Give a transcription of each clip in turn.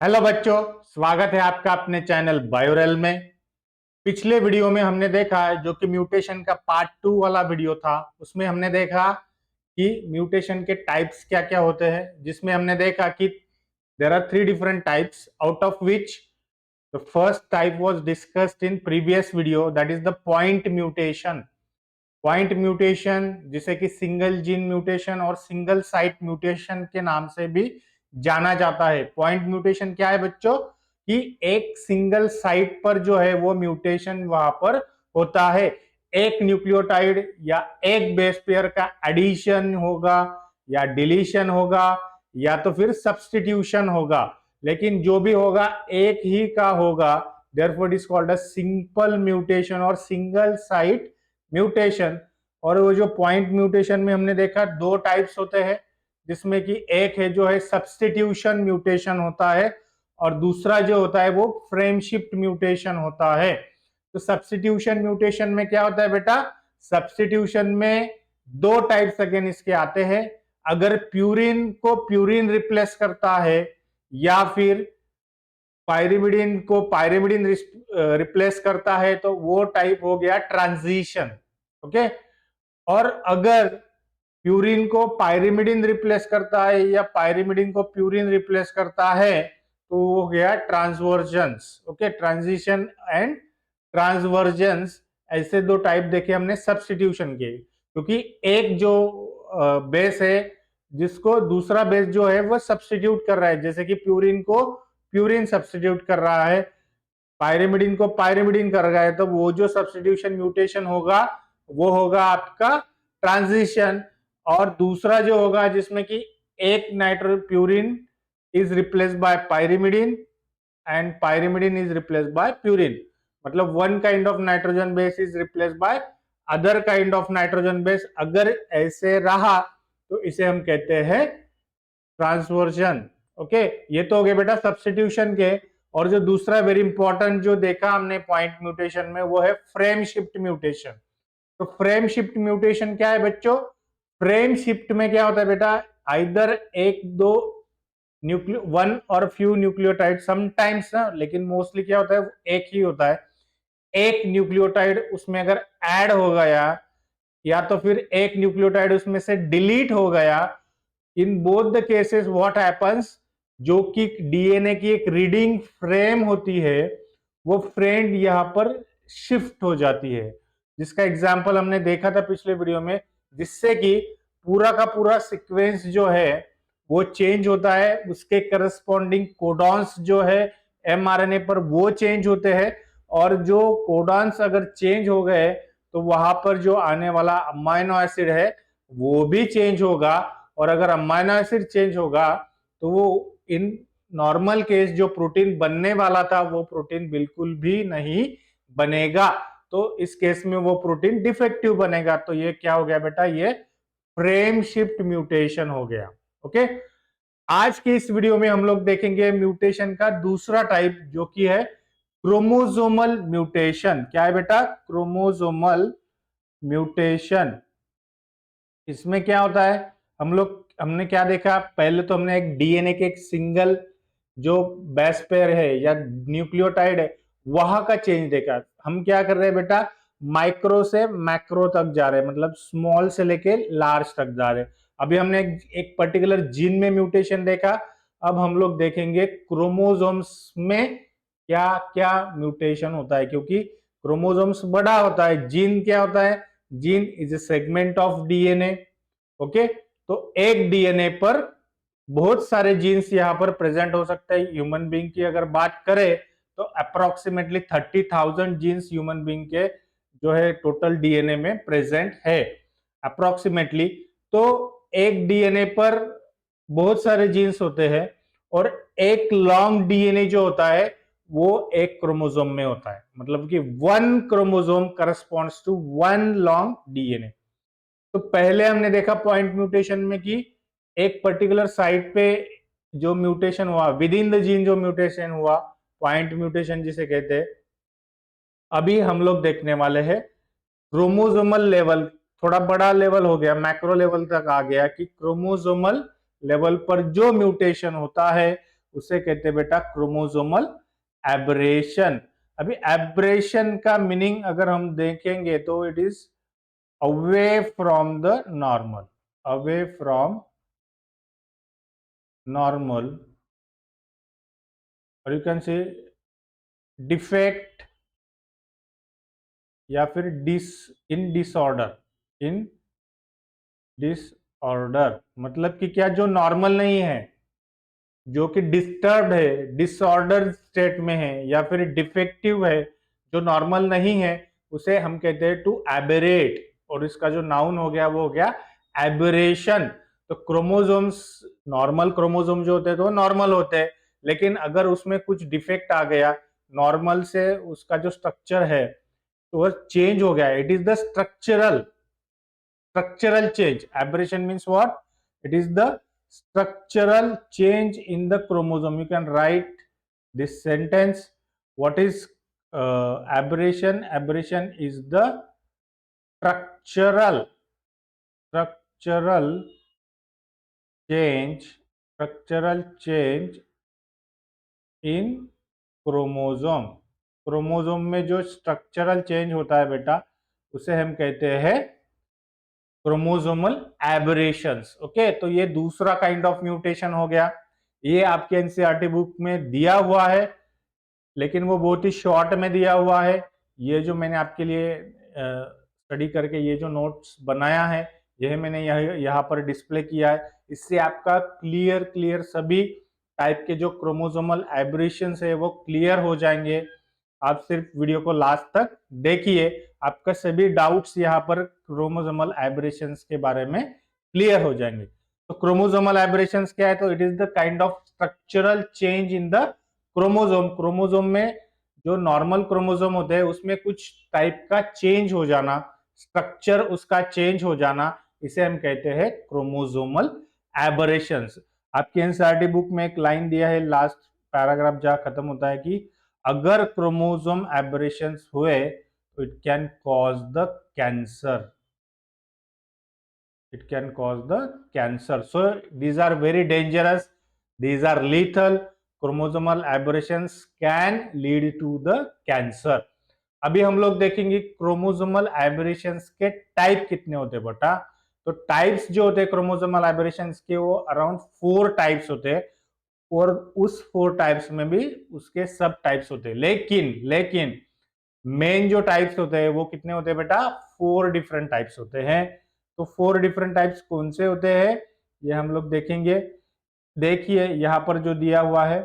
Hello बच्चों, स्वागत है आपका अपने चैनल बायोरेल में। पिछले वीडियो में हमने देखा है जो कि म्यूटेशन का पार्ट 2 वाला वीडियो था। उसमें हमने देखा कि म्यूटेशन के टाइप्स क्या क्या होते हैं, जिसमें हमने देखा कि there are 3 different types, out of which the first type was discussed in previous video, that is the point mutation. Point mutation जिसे कि सिंगल जीन म्यूटेशन और सिंगल साइट म्यूटेशन के नाम से भी जाना जाता है। पॉइंट म्यूटेशन क्या है बच्चों, कि एक सिंगल साइट पर जो है वो म्यूटेशन वहां पर होता है। एक न्यूक्लियोटाइड या एक बेस पेयर का एडिशन होगा या डिलीशन होगा या तो फिर सब्स्टिट्यूशन होगा, लेकिन जो भी होगा एक ही का होगा। Therefore it is called a simple mutation और सिंगल साइट म्यूटेशन। और वो जो पॉइंट म्यूटेशन में हमने देखा 2 टाइप्स होते हैं, जिसमें कि एक है जो है सब्स्टिट्यूशन म्यूटेशन होता है और दूसरा जो होता है वो फ्रेम शिफ्ट म्यूटेशन होता है। तो सब्स्टिट्यूशन म्यूटेशन में क्या होता है बेटा, सब्स्टिट्यूशन में 2 टाइप्स अगेन इसके आते हैं। अगर प्यूरिन को प्यूरिन रिप्लेस करता है या फिर पायरिमिडिन को पायरिमिडिन रिप्लेस करता है तो वो टाइप हो गया ट्रांजिशन। ओके, और अगर प्यूरिन को पायरिमिडिन रिप्लेस करता है या पायरिमिडिन को प्यूरिन रिप्लेस करता है तो वो हो गया ट्रांसवर्जेंस। ओके, ट्रांजिशन एंड ट्रांसवर्जेंस, ऐसे 2 टाइप देखे हमने सब्स्टिट्यूशन के। क्योंकि एक जो बेस है जिसको दूसरा बेस जो है वो सब्स्टिट्यूट कर रहा है, जैसे कि प्यूरिन को प्यूरिन सब्स्टिट्यूट कर रहा है, पायरिमिडिन को पायरिमिडिन कर रहा है, तो वो जो सब्स्टिट्यूशन म्यूटेशन होगा वो होगा आपका ट्रांजिशन। और दूसरा जो होगा जिसमें कि एक nitro purine is replaced by pyrimidine and pyrimidine is replaced by purine, मतलब one kind of nitrogen base is replaced by other kind of nitrogen base. अगर ऐसे रहा तो इसे हम कहते हैं ट्रांसवर्जन। ओके, ये तो हो गए बेटा सब्स्टिट्यूशन के। और जो दूसरा वेरी इंपॉर्टेंट जो देखा हमने पॉइंट म्यूटेशन में वो है फ्रेम शिफ्ट म्यूटेशन। तो फ्रेम शिफ्ट म्यूटेशन क्या है बच्चों, फ्रेम शिफ्ट में क्या होता है बेटा, आइदर एक दो न्यूक्लियो वन और फ्यू न्यूक्लियोटाइड समटाइम्स ना, लेकिन मोस्टली क्या होता है एक ही होता है। एक न्यूक्लियोटाइड उसमें अगर ऐड हो गया या तो फिर एक न्यूक्लियोटाइड उसमें से डिलीट हो गया, in both the cases what happens, जो कि डीएनए की एक रीडिंग फ्रेम होती है वो फ्रेम यहां पर शिफ्ट हो जाती है, जिसका एग्जांपल हमने देखा था पिछले वीडियो में, जिससे कि पूरा का पूरा सीक्वेंस जो है वो चेंज होता है, उसके करस्पॉन्डिंग कोडॉन्स जो है एमआरएनए पर वो चेंज होते हैं। और जो कोडॉन्स अगर चेंज हो गए तो वहां पर जो आने वाला अमाइनो एसिड है वो भी चेंज होगा। और अगर अमाइनो एसिड चेंज होगा तो वो इन नॉर्मल केस जो प्रोटीन बनने वाला था वो प्रोटीन बिल्कुल भी नहीं बनेगा, तो इस केस में वो प्रोटीन डिफेक्टिव बनेगा। तो ये क्या हो गया बेटा, ये फ्रेम शिफ्ट म्यूटेशन हो गया। ओके, आज के इस वीडियो में हम लोग देखेंगे म्यूटेशन का दूसरा टाइप जो कि है क्रोमोसोमल म्यूटेशन। क्या है बेटा, क्रोमोसोमल म्यूटेशन। इसमें क्या होता है, हमने क्या देखा, पहले तो हमने एक डीएनए के एक सिंगल जो बेस पेयर है या न्यूक्लियोटाइड है वहां का चेंज देखा। हम क्या कर रहे हैं बेटा, माइक्रो से मैक्रो तक जा रहे हैं, मतलब स्मॉल से लेके लार्ज तक जा रहे हैं। अभी हमने एक पर्टिकुलर जीन में म्यूटेशन देखा, अब हम लोग देखेंगे क्रोमोसोम्स में क्या क्या म्यूटेशन होता है, क्योंकि क्रोमोसोम्स बड़ा होता है, जीन क्या होता है, gene is A segment of DNA. Okay, तो एक डीएनए पर बहुत सारे जीन्स यहां पर प्रेजेंट हो सकते हैं। ह्यूमन बीइंग की अगर बात करें तो अप्रोक्सीमेटली 30,000 जीन्स ह्यूमन बीइंग के जो है टोटल डीएनए में प्रेजेंट है अप्रोक्सीमेटली। तो एक डीएनए पर बहुत सारे जीन्स होते हैं और एक लॉन्ग डीएनए जो होता है वो एक क्रोमोसोम में होता है, मतलब कि one chromosome corresponds to one long DNA. तो पहले हमने देखा पॉइंट म्यूटेशन में कि एक पर्टिकुलर साइट पे जो म्यूटेशन हुआ विद इन द जीन, जो म्यूटेशन हुआ पॉइंट म्यूटेशन जिसे कहते हैं। अभी हम लोग देखने वाले हैं क्रोमोसोमल लेवल, थोड़ा बड़ा लेवल हो गया, मैक्रो लेवल तक आ गया कि क्रोमोसोमल लेवल पर जो म्यूटेशन होता है उसे कहते हैं बेटा क्रोमोसोमल एब्रेशन। अभी एब्रेशन का मीनिंग अगर हम देखेंगे तो it is away from the normal, away from normal, और यू कैन से डिफेक्ट या फिर डिसऑर्डर, इन डिसऑर्डर मतलब कि क्या, जो नॉर्मल नहीं है, जो कि डिस्टर्ब है, डिसऑर्डर स्टेट में है, या फिर डिफेक्टिव है, जो नॉर्मल नहीं है, उसे हम कहते हैं टू एबेरेट, और इसका जो नाउन हो गया वो हो गया एबरेशन। तो क्रोमोसोम्स, नॉर्मल क्रोमोसोम जो होते हैं तो नॉर्मल होते हैं, लेकिन अगर उसमें कुछ डिफेक्ट आ गया, नॉर्मल से उसका जो स्ट्रक्चर है तो वह चेंज हो गया, it is the structural change. Aberration means what? It is the structural change in the chromosome. You can write this sentence. What is aberration? Aberration is the structural change, structural change in chromosome. Chromosome में जो structural change होता है बेटा, उसे हम कहते हैं chromosomal aberrations. Okay, तो ये दूसरा काइंड ऑफ म्यूटेशन हो गया। ये आपके एनसीईआरटी बुक में दिया हुआ है, लेकिन वो बहुत ही शॉर्ट में दिया हुआ है। ये जो मैंने आपके लिए स्टडी करके ये जो नोट्स बनाया है, यह मैंने यहाँ पर डिस्प्ले किया है। इससे आपका क्लियर सभी टाइप के जो क्रोमोसोमल एबरेशंस है वो क्लियर हो जाएंगे। आप सिर्फ वीडियो को लास्ट तक देखिए, आपका सभी डाउट्स यहाँ पर क्रोमोसोमल एबरेशंस के बारे में क्लियर हो जाएंगे। तो क्रोमोसोमल एबरेशंस क्या है? तो it is the kind of structural change in the chromosome. Chromosome में जो नॉर्मल क्रोमोसोम होते हैं उसमें कुछ टाइप का चेंज हो जाना, स्ट्रक्चर उसका चेंज हो जाना, इसे हम कहते हैं क्रोमोसोमल एबरेशंस। आपकी एनसीईआरटी बुक में एक लाइन दिया है, लास्ट पैराग्राफ जहां खत्म होता है कि अगर क्रोमोसोम एबरेशंस हुए तो it can cause the cancer, it can cause the cancer. So these are very dangerous, these are lethal. Chromosomal aberrations can lead to the cancer. अभी हम लोग देखेंगे क्रोमोसोमल एबरेशंस के टाइप कितने होते हैं बेटा। तो टाइप्स जो होते हैं क्रोमोसोमल एबरेशंस के, वो अराउंड 4 टाइप्स होते हैं, और उस 4 टाइप्स में भी उसके सब टाइप्स होते हैं। लेकिन मेन जो टाइप्स होते हैं वो कितने होते हैं बेटा? 4 डिफरेंट टाइप्स होते हैं। तो 4 डिफरेंट टाइप्स कौन से होते हैं ये हम लोग देखेंगे। देखिए यहाँ पर जो दिया हुआ है,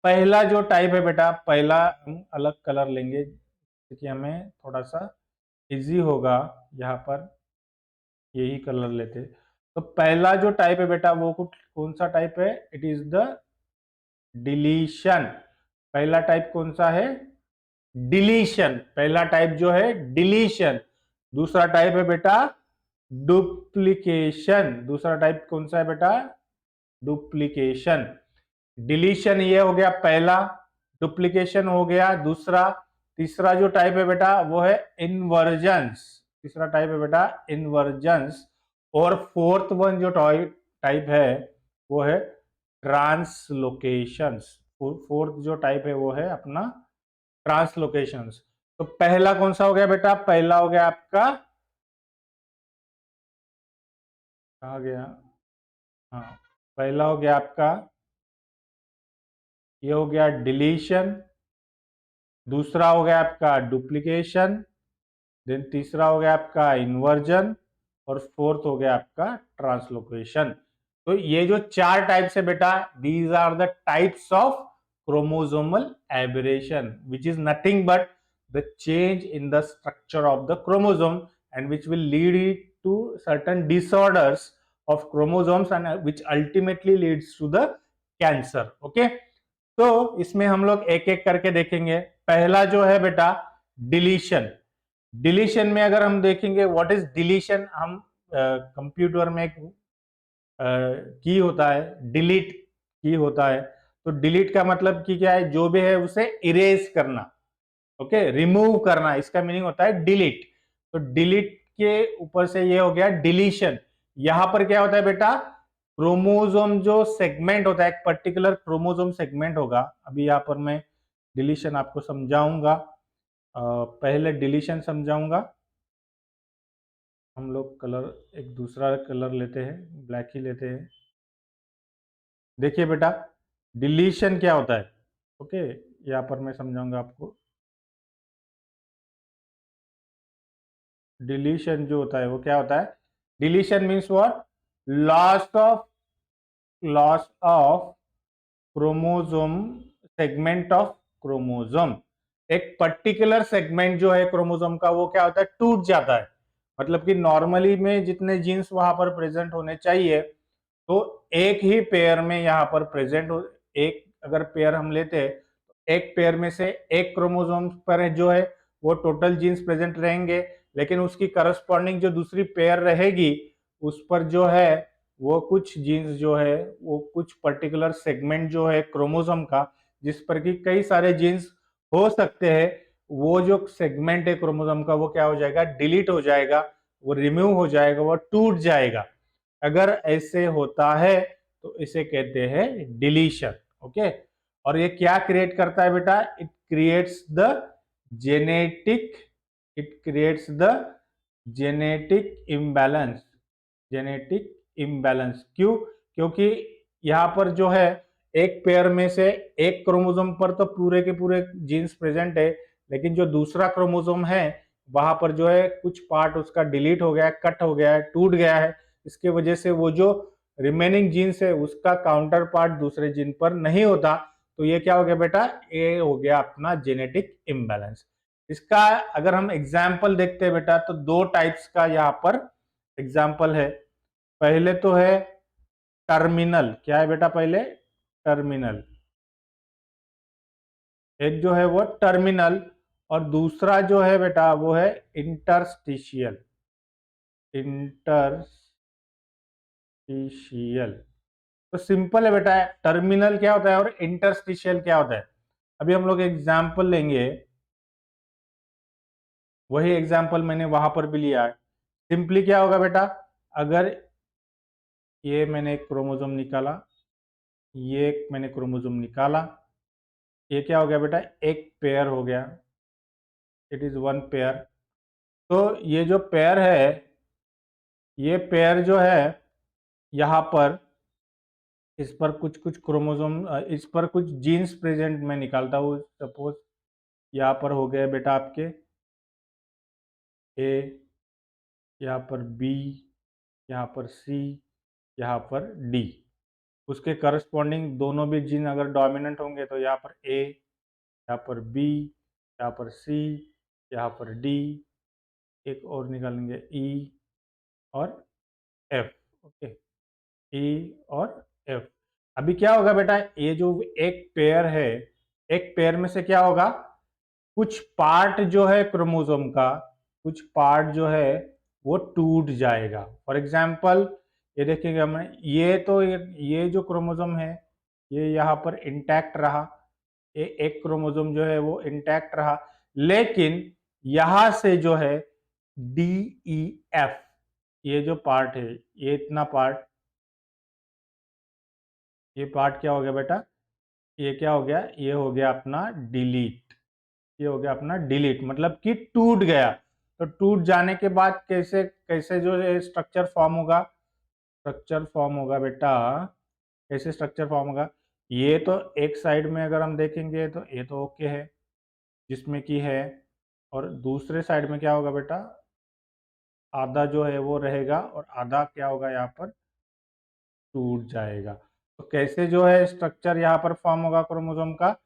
पहला जो टाइप है बेटा, पहला हम अलग कलर लेंगे क्योंकि हमें थोड़ा सा इजी होगा, यहाँ पर यही कलर लेते। तो पहला जो टाइप है बेटा वो कौन सा टाइप है? It is the deletion. पहला टाइप कौन सा है? डिलीशन। पहला टाइप जो है डिलीशन। दूसरा टाइप है बेटा डुप्लीकेशन। दूसरा टाइप कौन सा है बेटा? डुप्लीकेशन। डिलीशन ये हो गया पहला, डुप्लीकेशन हो गया दूसरा। तीसरा जो टाइप है बेटा वो है इन्वर्जन्स। तीसरा टाइप है बेटा इन्वर्जन्स। और फोर्थ वन जो टाइप है वो है ट्रांसलोकेशंस। फोर्थ जो टाइप है वो है अपना ट्रांसलोकेशंस। तो पहला कौन सा हो गया बेटा? पहला हो गया आपका, कहा गया, हाँ, पहला हो गया आपका, ये हो गया डिलीशन। दूसरा हो गया आपका डुप्लीकेशन। देन तीसरा हो गया आपका इन्वर्जन, और फोर्थ हो गया आपका ट्रांसलोकेशन। तो ये जो 4 टाइप्स है बेटा, these are the types of chromosomal aberration, which is nothing but the change in the structure of the chromosome, and which will lead to certain disorders of chromosomes and which ultimately leads to the cancer. Okay, तो इसमें हम लोग एक एक करके देखेंगे। पहला जो है बेटा डिलीशन। डिलीशन में अगर हम देखेंगे व्हाट इज डिलीशन, हम कंप्यूटर में एक की होता है, डिलीट की होता है। तो डिलीट का मतलब की क्या है? जो भी है उसे इरेज करना, ओके, रिमूव करना, इसका मीनिंग होता है डिलीट। तो डिलीट के ऊपर से ये हो गया डिलीशन। यहां पर क्या होता है बेटा? क्रोमोसोम जो सेगमेंट होता है, एक पर्टिकुलर क्रोमोसोम सेगमेंट होगा। अभी यहाँ पर मैं डिलीशन आपको समझाऊंगा। पहले डिलीशन समझाऊंगा। हम लोग कलर एक दूसरा कलर लेते हैं, ब्लैक ही लेते हैं। देखिए बेटा, डिलीशन क्या होता है। ओके, यहाँ पर मैं समझाऊंगा आपको। डिलीशन जो होता है वो क्या होता है। Deletion means what, loss of chromosome, segment of chromosome. एक पर्टिकुलर सेगमेंट जो है क्रोमोसोम का वो क्या होता है, टूट जाता है। मतलब कि नॉर्मली में जितने जीन्स वहां पर प्रेजेंट होने चाहिए, तो एक ही पेयर में यहाँ पर प्रेजेंट हो। एक अगर पेयर हम लेते हैं तो एक पेयर में से एक क्रोमोसोम पर जो है वो टोटल जीन्स प्रेजेंट रहेंगे, लेकिन उसकी करस्पॉन्डिंग जो दूसरी पेयर रहेगी उस पर जो है वो कुछ जीन्स जो है वो कुछ पर्टिकुलर सेगमेंट जो है क्रोमोसोम का, जिस पर कि कई सारे जीन्स हो सकते हैं, वो जो सेगमेंट है क्रोमोसोम का वो क्या हो जाएगा, डिलीट हो जाएगा, वो रिमूव हो जाएगा, वो टूट जाएगा। अगर ऐसे होता है तो इसे कहते हैं डिलीशन। ओके, और ये क्या क्रिएट करता है बेटा, it creates the genetic it creates the genetic imbalance. Genetic imbalance क्यों, क्योंकि यहाँ पर जो है एक पेयर में से एक क्रोमोसोम पर तो पूरे के पूरे जीन्स प्रेजेंट है, लेकिन जो दूसरा क्रोमोसोम है वहां पर जो है कुछ पार्ट उसका डिलीट हो गया है, कट हो गया है, टूट गया है। इसके वजह से वो जो रिमेनिंग जीन्स है उसका काउंटर पार्ट दूसरे जीन पर नहीं होता। तो ये क्या हो गया बेटा, ये हो गया अपना जेनेटिक इम्बैलेंस। इसका अगर हम एग्जाम्पल देखते हैं बेटा, तो दो टाइप्स का यहाँ पर एग्जाम्पल है। पहले तो है टर्मिनल। क्या है बेटा, पहले टर्मिनल, एक जो है वो टर्मिनल, और दूसरा जो है बेटा वो है इंटरस्टिशियल। इंटरस्टिशियल तो सिंपल है बेटा, टर्मिनल क्या होता है और इंटरस्टिशियल क्या होता है। अभी हम लोग एग्जाम्पल लेंगे, वही एग्जाम्पल मैंने वहां पर भी लिया है। सिंपली क्या होगा बेटा, अगर ये मैंने एक क्रोमोसोम निकाला, ये मैंने क्रोमोसोम निकाला, ये क्या हो गया बेटा, एक पेयर हो गया, इट इज वन पेयर। तो ये जो पेयर है, ये पेयर जो है यहाँ पर इस पर कुछ कुछ क्रोमोसोम, इस पर कुछ जीन्स प्रेजेंट मैं निकालता हूँ। सपोज यहाँ पर हो गए बेटा आपके ए, यहाँ पर बी, यहाँ पर सी, यहाँ पर डी। उसके करस्पॉन्डिंग दोनों भी जीन अगर डोमिनेंट होंगे तो यहाँ पर ए, यहाँ पर बी, यहाँ पर सी, यहाँ पर डी, एक और निकालेंगे ई और एफ। ओके, ई और एफ। अभी क्या होगा बेटा, ये जो एक पेयर है, एक पेयर में से क्या होगा, कुछ पार्ट जो है क्रोमोसोम का, कुछ पार्ट जो है वो टूट जाएगा। फॉर एग्जाम्पल ये देखेंगे हमने, ये तो ये जो क्रोमोसोम है ये यहाँ पर इंटैक्ट रहा, ये एक क्रोमोसोम जो है वो इंटैक्ट रहा, लेकिन यहां से जो है डी ई एफ, ये जो पार्ट है, ये इतना पार्ट, ये पार्ट क्या हो गया बेटा, ये क्या हो गया, ये हो गया अपना डिलीट। ये हो गया अपना डिलीट, मतलब कि टूट गया। तो टूट जाने के बाद कैसे कैसे जो स्ट्रक्चर फॉर्म होगा, स्ट्रक्चर फॉर्म होगा बेटा, कैसे स्ट्रक्चर फॉर्म होगा, ये तो एक साइड में अगर हम देखेंगे तो ये तो ओके है, जिसमें कि है, और दूसरे साइड में क्या होगा बेटा, आधा जो है वो रहेगा और आधा क्या होगा यहाँ पर टूट जाएगा। तो कैसे जो है स्ट्रक्चर यहाँ पर फॉर्म होगा क्रोमोसोम का,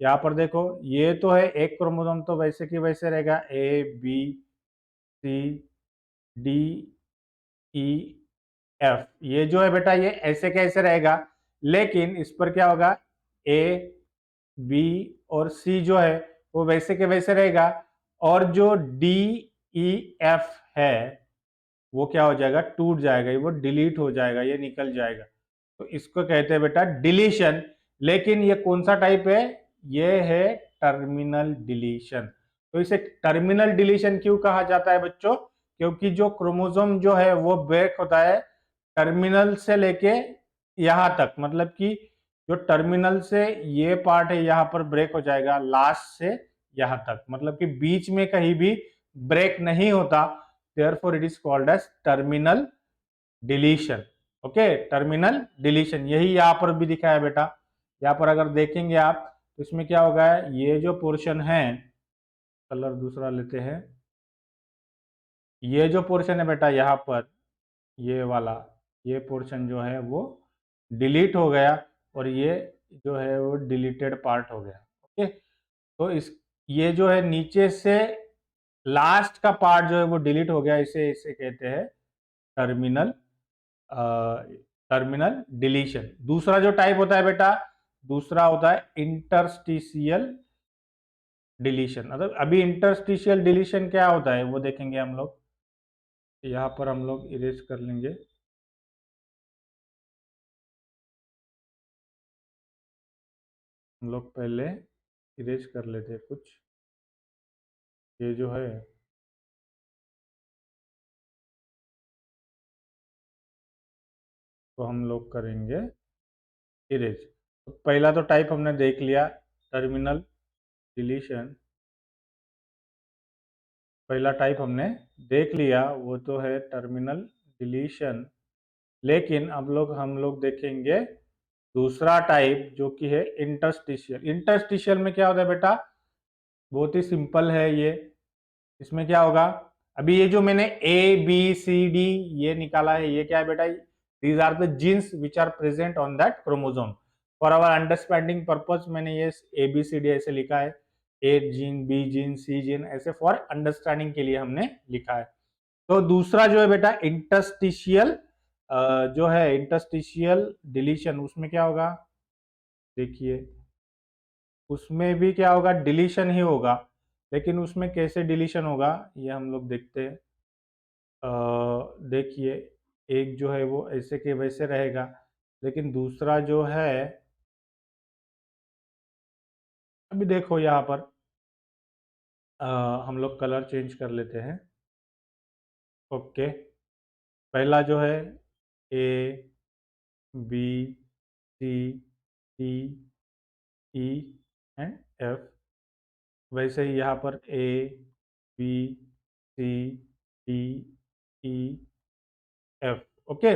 यहाँ पर देखो, ये तो है एक क्रोमोसोम तो वैसे की वैसे रहेगा, A B C D E F, ये जो है बेटा ये ऐसे कैसे रहेगा, लेकिन इस पर क्या होगा, ए बी और सी जो है वो वैसे के वैसे रहेगा, और जो डी ई एफ है वो क्या हो जाएगा, टूट जाएगा, वो डिलीट हो जाएगा, ये निकल जाएगा। तो इसको कहते हैं बेटा डिलीशन। लेकिन ये कौन सा टाइप है, ये है टर्मिनल डिलीशन। तो इसे टर्मिनल डिलीशन क्यों कहा जाता है बच्चों, क्योंकि जो क्रोमोसोम जो है वो ब्रेक होता है टर्मिनल से लेके यहाँ तक, मतलब कि जो टर्मिनल से ये पार्ट है यहाँ पर ब्रेक हो जाएगा, लास्ट से यहाँ तक, मतलब कि बीच में कहीं भी ब्रेक नहीं होता, therefore it is called as terminal deletion. Okay, terminal deletion यही यहाँ पर भी दिखा है बेटा। यहाँ पर अगर देखेंगे आप तो इसमें क्या होगा, ये जो पोर्शन है, कलर दूसरा लेते हैं, ये जो पोर्शन है बेटा यहाँ पर, ये वाला, ये पोर्शन जो है वो डिलीट हो गया, और ये जो है वो डिलीटेड पार्ट हो गया। ओके, तो इस, ये जो है नीचे से लास्ट का पार्ट जो है वो डिलीट हो गया, इसे इसे कहते हैं टर्मिनल टर्मिनल डिलीशन। दूसरा जो टाइप होता है बेटा, दूसरा होता है इंटरस्टिशियल डिलीशन। मतलब अभी इंटरस्टिशियल डिलीशन क्या होता है वो देखेंगे हम लोग। यहाँ पर हम लोग इरेज कर लेंगे। हम लोग पहले इरेज कर लेते हैं कुछ, ये जो है तो हम लोग करेंगे इरेज। तो पहला तो टाइप हमने देख लिया, टर्मिनल डिलीशन। पहला टाइप हमने देख लिया, वो तो है टर्मिनल डिलीशन। लेकिन अब हम लोग देखेंगे दूसरा टाइप, जो कि है इंटरस्टिशियल। इंटरस्टिशियल में क्या होता है बेटा, बहुत ही सिंपल है ये। इसमें क्या होगा, अभी ये जो मैंने ए बी सी डी ये निकाला है, ये क्या है बेटा, these are the genes which are present on that chromosome. For our understanding purpose मैंने ये ए बी सी डी ऐसे लिखा है, A gene, B gene, C gene, ऐसे फॉर अंडरस्टैंडिंग के लिए हमने लिखा है। तो दूसरा जो है बेटा इंटरस्टिशियल, जो है इंटरस्टिशियल डिलीशन, उसमें क्या होगा, देखिए उसमें भी क्या होगा, डिलीशन ही होगा। लेकिन उसमें कैसे डिलीशन होगा ये हम लोग देखते हैं। देखिए, एक जो है वो ऐसे के वैसे रहेगा, लेकिन दूसरा जो है, अभी देखो यहाँ पर हम लोग कलर चेंज कर लेते हैं। ओके, पहला जो है A B C D E and F, वैसे ही यहाँ पर A B C D E F. Okay,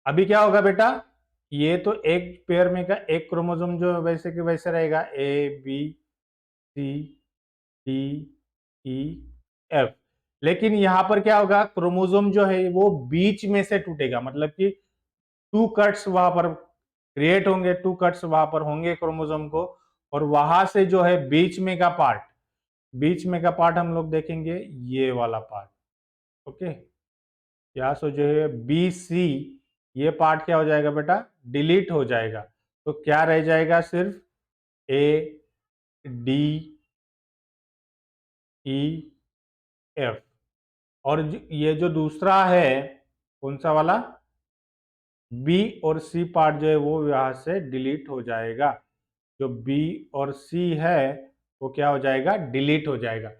अभी क्या होगा बेटा, ये तो एक पेयर में का एक क्रोमोसोम जो वैसे के वैसे रहेगा, A B C D E F. लेकिन यहाँ पर क्या होगा, क्रोमोसोम जो है वो बीच में से टूटेगा, मतलब कि टू कट्स वहां पर क्रिएट होंगे, टू कट्स वहां पर होंगे क्रोमोसोम को, और वहां से जो है बीच में का पार्ट, बीच में का पार्ट हम लोग देखेंगे ये वाला पार्ट। ओके, यहाँ से जो है बी सी, ये पार्ट क्या हो जाएगा बेटा, डिलीट हो जाएगा। तो क्या रह जाएगा, सिर्फ ए डी ई एफ। और ये जो दूसरा है, कौन सा वाला, बी और सी पार्ट जो है वो यहाँ से डिलीट हो जाएगा। जो बी और सी है वो क्या हो जाएगा, डिलीट हो जाएगा।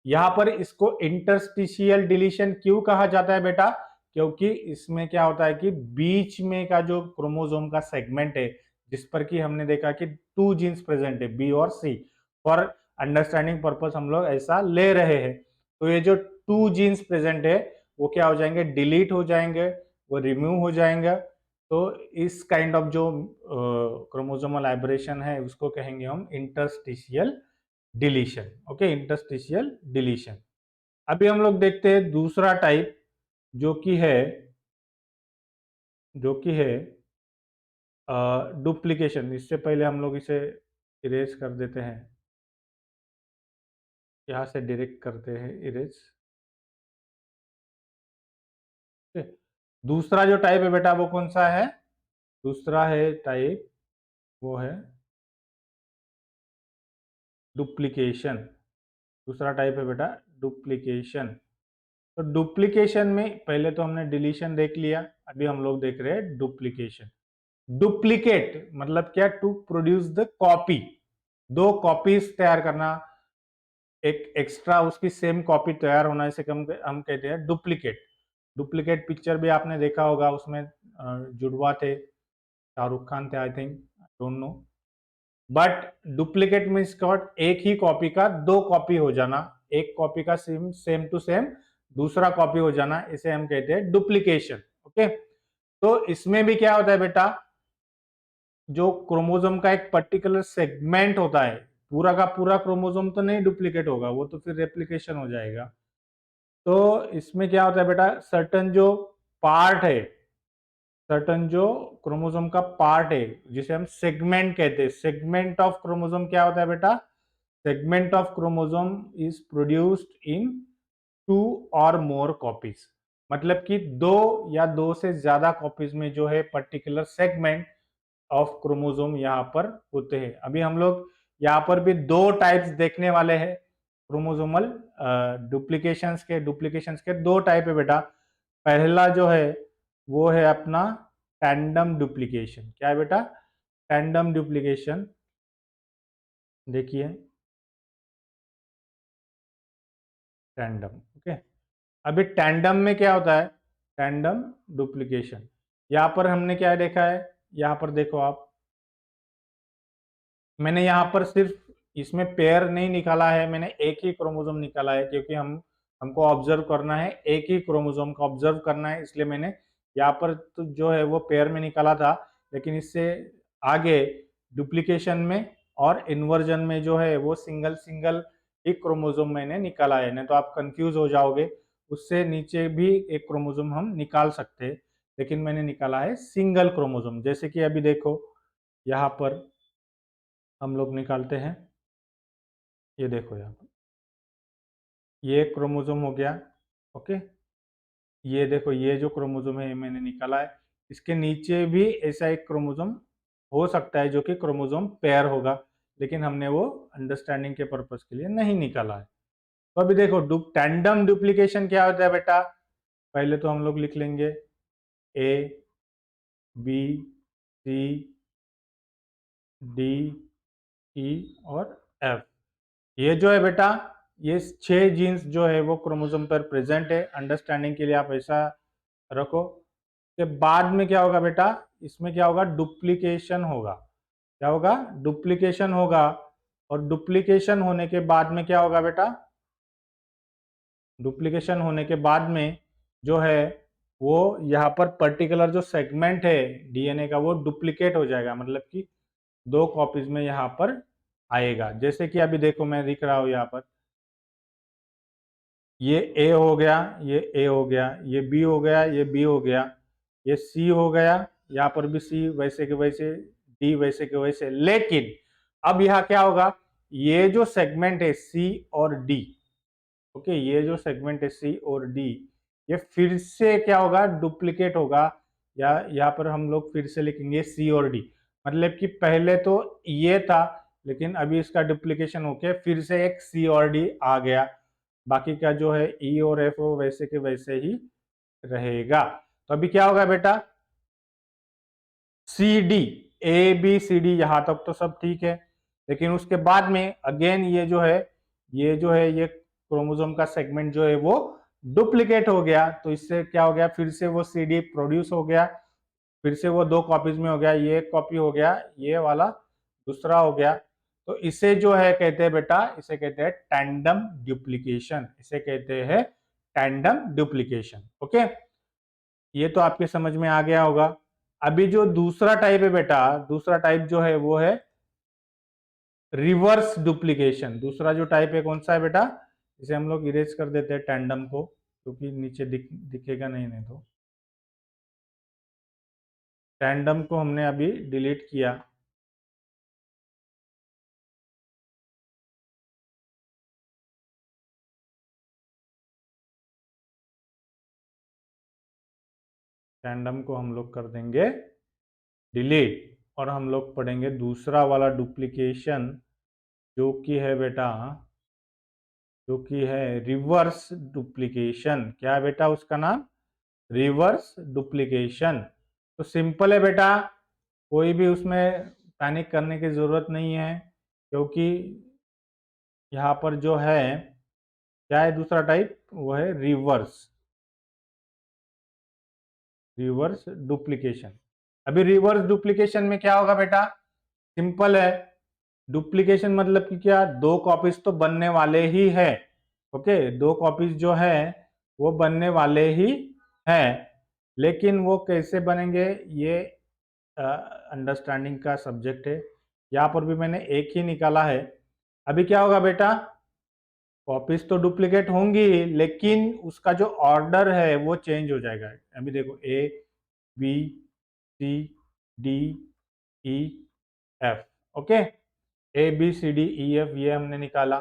यहाँ पर इसको इंटरस्टिशियल डिलीशन क्यों कहा जाता है बेटा, क्योंकि इसमें क्या होता है कि बीच में का जो क्रोमोसोम का सेगमेंट है, जिस पर कि हमने देखा कि टू जीन्स प्रेजेंट है, बी और सी, फॉर अंडरस्टैंडिंग पर्पस हम लोग ऐसा ले रहे हैं। तो ये जो टू जीन्स प्रेजेंट है वो क्या हो जाएंगे, डिलीट हो जाएंगे, वो रिमूव हो जाएंगे। तो इस काइंड ऑफ जो क्रोमोसोमल एब्रेशन है उसको कहेंगे हम interstitial deletion. Okay, interstitial deletion. अभी हम लोग देखते हैं दूसरा टाइप, जो कि है, जो कि है डुप्लीकेशन। इससे पहले हम लोग इसे इरेज कर देते हैं, यहाँ से डायरेक्ट करते हैं इरेज। दूसरा जो टाइप है बेटा वो कौन सा है, दूसरा है टाइप, वो है डुप्लीकेशन। दूसरा टाइप है बेटा डुप्लीकेशन। तो डुप्लीकेशन में पहले तो हमने डिलीशन देख लिया, अभी हम लोग देख रहे हैं डुप्लीकेशन। डुप्लीकेट मतलब क्या, टू प्रोड्यूस द कॉपी, दो कॉपीज तैयार करना, एक एक्स्ट्रा उसकी सेम कॉपी तैयार होना, इसे हम कहते हैं डुप्लीकेट। डुप्लीकेट पिक्चर भी आपने देखा होगा, उसमें जुड़वा थे, शाहरुख खान थे I think, don't know. But duplicate means what, एक ही कॉपी का दो कॉपी हो जाना, एक कॉपी का सेम सेम टू सेम दूसरा कॉपी हो जाना, इसे हम कहते हैं डुप्लीकेशन। ओके, तो इसमें भी क्या होता है बेटा, जो क्रोमोसोम का एक पर्टिकुलर सेगमेंट होता है, पूरा का पूरा क्रोमोसोम तो नहीं डुप्लीकेट होगा, वो तो फिर रेप्लिकेशन हो जाएगा। तो इसमें क्या होता है बेटा, सर्टन जो पार्ट है, सर्टन जो क्रोमोसोम का पार्ट है जिसे हम सेगमेंट कहते हैं, सेगमेंट ऑफ क्रोमोसोम क्या होता है बेटा, segment of chromosome is produced in two or more copies, मतलब कि दो या दो से ज्यादा कॉपीज में जो है पर्टिकुलर सेगमेंट ऑफ क्रोमोसोम यहाँ पर होते हैं। अभी हम लोग यहाँ पर भी दो टाइप्स देखने वाले हैं क्रोमोसोमल डुप्लीकेशंस के दो टाइप है बेटा। पहला जो है वो है अपना टैंडम डुप्लीकेशन। क्या है बेटा, टैंडम डुप्लीकेशन। देखिए टैंडम, ओके। अभी टैंडम में क्या होता है, टैंडम डुप्लीकेशन, यहाँ पर हमने क्या देखा है, यहाँ पर देखो आप, मैंने यहाँ पर सिर्फ इसमें पेयर नहीं निकाला है, मैंने एक ही क्रोमोसोम निकाला है, क्योंकि हमको ऑब्जर्व करना है, एक ही क्रोमोसोम का ऑब्जर्व करना है, इसलिए मैंने यहाँ पर तो जो है वो पेयर में निकाला था। लेकिन इससे आगे डुप्लीकेशन में और इन्वर्जन में जो है वो सिंगल सिंगल एक क्रोमोसोम मैंने निकाला है, नहीं तो आप कंफ्यूज हो जाओगे। उससे नीचे भी एक क्रोमोसोम हम निकाल सकते हैं, लेकिन मैंने निकाला है सिंगल क्रोमोसोम। जैसे कि अभी देखो यहाँ पर हम लोग निकालते हैं, ये देखो यहाँ पर ये क्रोमोसोम हो गया, ओके। ये देखो ये जो क्रोमोसोम है ये मैंने निकाला है, इसके नीचे भी ऐसा एक क्रोमोसोम हो सकता है जो कि क्रोमोसोम पेयर होगा, लेकिन हमने वो अंडरस्टैंडिंग के पर्पस के लिए नहीं निकाला है। तो अभी देखो टैंडम डुप्लीकेशन क्या होता है बेटा, पहले तो हम लोग लिख लेंगे ए बी सी डी ई और एफ। ये जो है बेटा, ये 6 जीन्स जो है वो क्रोमोसोम पर प्रेजेंट है, अंडरस्टैंडिंग के लिए आप ऐसा रखो। के बाद में क्या होगा बेटा, इसमें क्या होगा, डुप्लीकेशन होगा। क्या होगा, डुप्लीकेशन होगा। और डुप्लीकेशन होने के बाद में क्या होगा बेटा, डुप्लीकेशन होने के बाद में जो है वो यहाँ पर पर्टिकुलर जो सेगमेंट है डीएनए का वो डुप्लीकेट हो जाएगा, मतलब कि दो कॉपीज में यहाँ पर आएगा। जैसे कि अभी देखो मैं लिख रहा हूँ यहाँ पर, ये ए हो गया, ये ए हो गया, ये बी हो गया, ये बी हो गया, ये सी हो गया, यहाँ पर भी सी वैसे के वैसे, डी वैसे के वैसे। लेकिन अब यहाँ क्या होगा, ये जो सेगमेंट है सी और डी, ओके, ये जो सेगमेंट है सी और डी, ये फिर से क्या होगा, डुप्लीकेट होगा। या यहाँ पर हम लोग फिर से लिखेंगे सी और डी, मतलब कि पहले तो ये था, लेकिन अभी इसका डुप्लीकेशन होके फिर से एक सी और डी आ गया। बाकी का जो है ई और एफ वो वैसे के वैसे ही रहेगा। तो अभी क्या होगा बेटा, C D, A B C D, यहां तक तो सब ठीक है। लेकिन उसके बाद में अगेन ये क्रोमोसोम का सेगमेंट जो है वो डुप्लीकेट हो गया। तो इससे क्या हो गया, फिर से वो सी डी प्रोड्यूस हो गया, फिर से वो दो कॉपीज में हो गया, ये एक कॉपी हो गया, ये वाला दूसरा हो गया। तो इसे जो है कहते हैं बेटा, इसे कहते हैं टैंडम डुप्लीकेशन, इसे कहते हैं टैंडम डुप्लीकेशन। ओके, ये तो आपके समझ में आ गया होगा। अभी जो दूसरा टाइप है बेटा, दूसरा टाइप जो है वो है रिवर्स डुप्लीकेशन। दूसरा जो टाइप है कौन सा है बेटा, इसे हम लोग इरेज कर देते हैं टैंडम को, क्योंकि नीचे दिखेगा नहीं तो। टैंडम को हमने अभी डिलीट किया। टैंडम को हम लोग कर देंगे डिलीट, और हम लोग पढ़ेंगे दूसरा वाला डुप्लीकेशन, जो कि है बेटा, जो कि है रिवर्स डुप्लीकेशन। क्या है बेटा उसका नाम, रिवर्स डुप्लीकेशन। तो सिंपल है बेटा, कोई भी उसमें पैनिक करने की जरूरत नहीं है, क्योंकि यहाँ पर जो है क्या है दूसरा टाइप, वो है रिवर्स, रिवर्स डुप्लीकेशन। अभी रिवर्स डुप्लीकेशन में क्या होगा बेटा, सिंपल है, डुप्लीकेशन मतलब कि क्या, दो कॉपीज तो बनने वाले ही है। ओके, दो कॉपीज जो है वो बनने वाले ही हैं, लेकिन वो कैसे बनेंगे ये अंडरस्टैंडिंग का सब्जेक्ट है। यहाँ पर भी मैंने एक ही निकाला है। अभी क्या होगा बेटा, कॉपीज तो डुप्लीकेट होंगी लेकिन उसका जो ऑर्डर है वो चेंज हो जाएगा। अभी देखो A B C D E F, okay, A B C D E F ये हमने निकाला,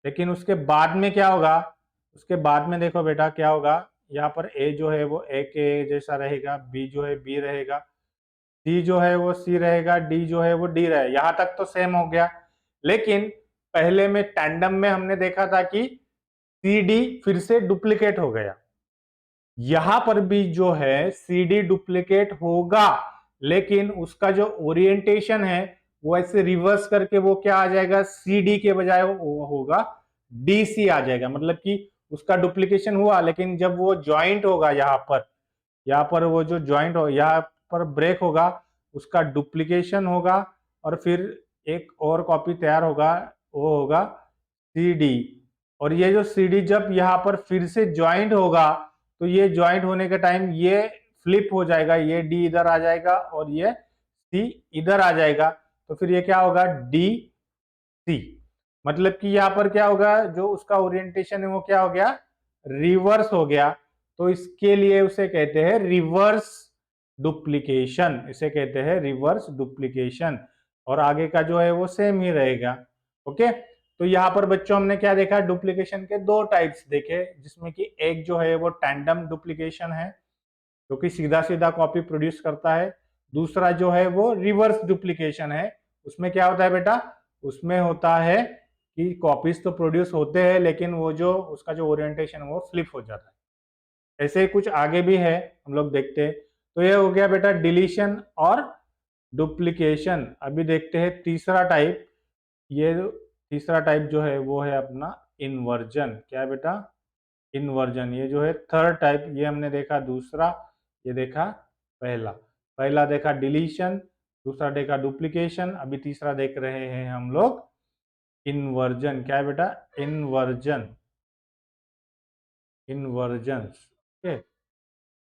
लेकिन उसके बाद में क्या होगा, उसके बाद में देखो बेटा क्या होगा, यहाँ पर ए जो है वो ए के जैसा रहेगा, बी जो है बी रहेगा, सी जो है वो सी रहेगा, डी जो है वो डी रहेगा। यहाँ तक तो सेम हो गया, लेकिन पहले में टैंडम में हमने देखा था कि सी डी फिर से डुप्लीकेट हो गया। यहां पर भी जो है सी डी डुप्लीकेट होगा, लेकिन उसका जो ओरिएंटेशन है वो ऐसे रिवर्स करके वो क्या आ जाएगा, सी डी के बजाय वो होगा डी सी आ जाएगा। मतलब कि उसका डुप्लीकेशन हुआ, लेकिन जब वो ज्वाइंट होगा यहाँ पर वो जो ज्वाइंट हो, यहाँ पर ब्रेक होगा, उसका डुप्लीकेशन होगा, और फिर एक और कॉपी तैयार होगा, वो होगा सी डी। और ये जो सी डी जब यहाँ पर फिर से ज्वाइंट होगा, तो ये ज्वाइंट होने के टाइम ये फ्लिप हो जाएगा, ये डी इधर आ जाएगा और ये सी इधर आ जाएगा, तो फिर ये क्या होगा, डी सी। मतलब कि यहाँ पर क्या होगा, जो उसका ओरिएंटेशन है वो क्या हो गया, रिवर्स हो गया। तो इसके लिए उसे कहते हैं रिवर्स डुप्लीकेशन, इसे कहते हैं रिवर्स डुप्लीकेशन, और आगे का जो है वो सेम ही रहेगा। ओके, तो यहाँ पर बच्चों हमने क्या देखा, डुप्लीकेशन के दो टाइप्स देखे, जिसमें कि एक जो है वो टैंडम डुप्लीकेशन है जो कि सीधा सीधा कॉपी प्रोड्यूस करता है, दूसरा जो है वो रिवर्स डुप्लीकेशन है। उसमें क्या होता है बेटा, उसमें होता है कि कॉपीज तो प्रोड्यूस होते हैं लेकिन वो जो उसका जो ओरिएंटेशन वो फ्लिप हो जाता है। ऐसे कुछ आगे भी है, हम लोग देखते हैं। तो ये हो गया बेटा डिलीशन और डुप्लीकेशन। अभी देखते हैं तीसरा टाइप। ये तीसरा टाइप जो है वो है अपना इन्वर्जन। क्या है बेटा, इन्वर्जन। ये जो है थर्ड टाइप, ये हमने देखा दूसरा, ये देखा पहला। पहला देखा डिलीशन, दूसरा देखा डुप्लीकेशन, अभी तीसरा देख रहे हैं हम लोग इन्वर्जन। क्या है बेटा, इन्वर्जन, इन्वर्जन्स। ओके,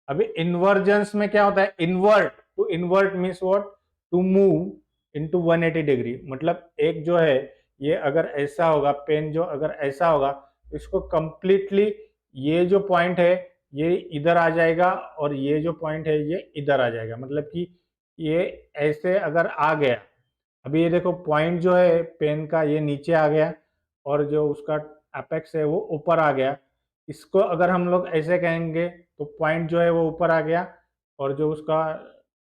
अभी इन्वर्जन्स में क्या होता है, invert, to invert means what, to move into 180 degree. मतलब एक जो है ये अगर ऐसा होगा, पेन जो अगर ऐसा होगा, इसको कंप्लीटली ये जो पॉइंट है ये इधर आ जाएगा और ये जो पॉइंट है ये इधर आ जाएगा। मतलब कि ये ऐसे अगर आ गया, अभी ये देखो पॉइंट जो है पेन का ये नीचे आ गया और जो उसका एपेक्स है वो ऊपर आ गया। इसको अगर हम लोग ऐसे कहेंगे तो पॉइंट जो है वो ऊपर आ गया और जो उसका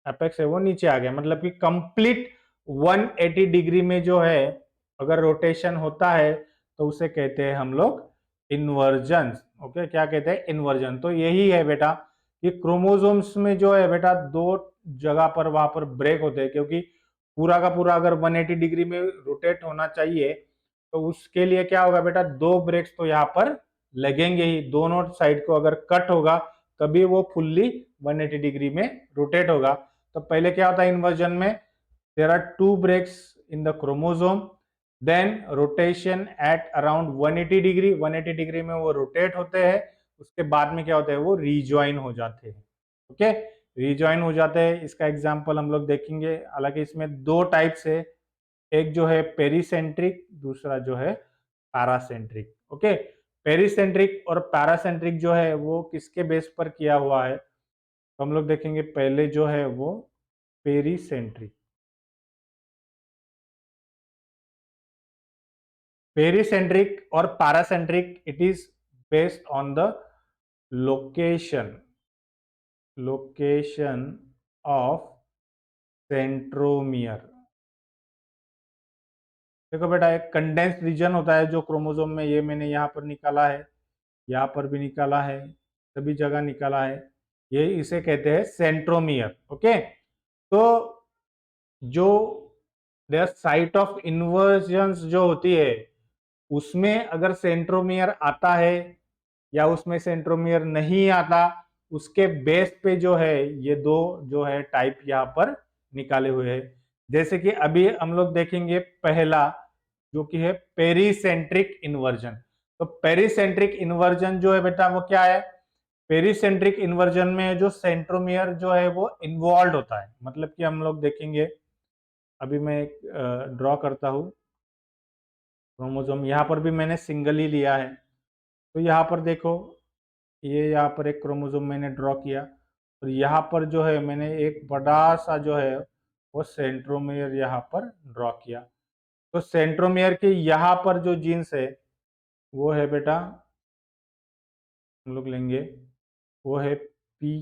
एपेक्स है वो नीचे आ गया। मतलब कि कंप्लीट 180 डिग्री में जो है अगर रोटेशन होता है तो उसे कहते हैं हम लोग इन्वर्जन। ओके, क्या कहते हैं, इन्वर्जन। तो यही है बेटा कि क्रोमोसोम्स में जो है बेटा दो जगह पर वहां पर ब्रेक होते हैं, क्योंकि पूरा का पूरा अगर 180 डिग्री में रोटेट होना चाहिए तो उसके लिए क्या होगा बेटा, दो ब्रेक्स तो यहाँ पर लगेंगे ही। दोनों साइड को अगर कट होगा तभी वो फुल्ली 180 डिग्री में रोटेट होगा। तो पहले क्या होता है इन्वर्जन में, there are two breaks in the chromosome, then rotation at around 180 degree, 180 degree में वो रोटेट होते हैं। उसके बाद में क्या होता है, वो रीजॉइन हो जाते हैं। ओके, रीजॉइन हो जाते हैं। इसका एग्जांपल हम लोग देखेंगे। हालांकि इसमें दो टाइप्स है, एक जो है पेरीसेंट्रिक, दूसरा जो है पैरासेंट्रिक। ओके, पेरीसेंट्रिक और पैरासेंट्रिक जो है वो किसके बेस पर किया हुआ है, तो हम लोग देखेंगे पहले जो है वो पेरीसेंट्रिक। पेरीसेंट्रिक और paracentric, it is based on the location, location of centromere. देखो बेटा एक कंडेंस रीजन होता है जो क्रोमोसोम में, ये मैंने यहाँ पर निकाला है, यहाँ पर भी निकाला है, सभी जगह निकाला है, ये इसे कहते हैं सेंट्रोमियर। ओके, तो जो साइट ऑफ इन्वर्जन जो होती है उसमें अगर सेंट्रोमियर आता है या उसमें सेंट्रोमियर नहीं आता, उसके बेस पे जो है ये दो जो है टाइप यहाँ पर निकाले हुए हैं। जैसे कि अभी हम लोग देखेंगे पहला, जो कि है पेरीसेंट्रिक इन्वर्जन। तो पेरीसेंट्रिक इन्वर्जन जो है बेटा वो क्या है? पेरीसेंट्रिक इन्वर्जन में जो सेंट्रोमियर जो है वो इन्वॉल्व होता है। मतलब कि हम लोग देखेंगे, अभी मैं ड्रॉ करता हूँ क्रोमोसोम। यहाँ पर भी मैंने सिंगल ही लिया है। तो यहाँ पर देखो, ये यहाँ पर एक क्रोमोसोम मैंने ड्रॉ किया, और यहाँ पर जो है मैंने एक बड़ा सा जो है वो सेंट्रोमियर यहाँ पर ड्रॉ किया। तो सेंट्रोमियर के यहाँ पर जो जीन्स है वो है बेटा, हम लोग लेंगे, वो है पी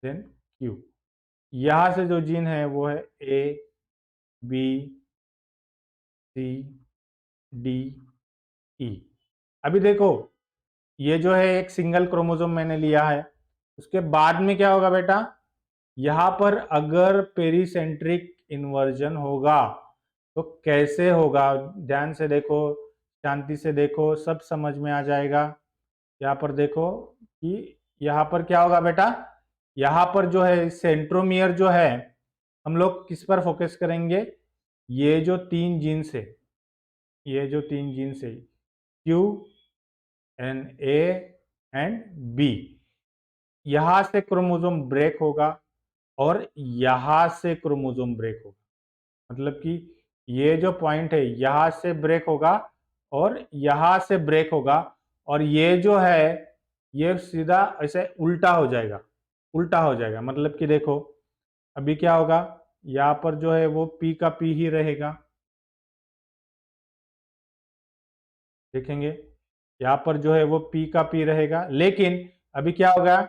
देन क्यू। यहाँ से जो जीन है वो है ए बी सी डी ई। अभी देखो, ये जो है एक सिंगल क्रोमोसोम मैंने लिया है। उसके बाद में क्या होगा बेटा, यहाँ पर अगर पेरीसेंट्रिक इन्वर्जन होगा तो कैसे होगा? ध्यान से देखो, शांति से देखो, सब समझ में आ जाएगा। यहाँ पर देखो कि यहाँ पर क्या होगा बेटा, यहाँ पर जो है सेंट्रोमियर जो है, हम लोग किस पर फोकस करेंगे? ये जो तीन जीन्स है, ये जो तीन जीन्स है Q and A and B, यहां से क्रोमोसोम ब्रेक होगा और यहां से क्रोमोसोम ब्रेक होगा। मतलब कि ये जो पॉइंट है यहां से ब्रेक होगा और यहां से ब्रेक होगा, और ये जो है ये सीधा ऐसे उल्टा हो जाएगा, उल्टा हो जाएगा। मतलब कि देखो अभी क्या होगा, यहाँ पर जो है वो पी का पी ही रहेगा, देखेंगे यहाँ पर जो है वो पी का पी रहेगा। लेकिन अभी क्या होगा,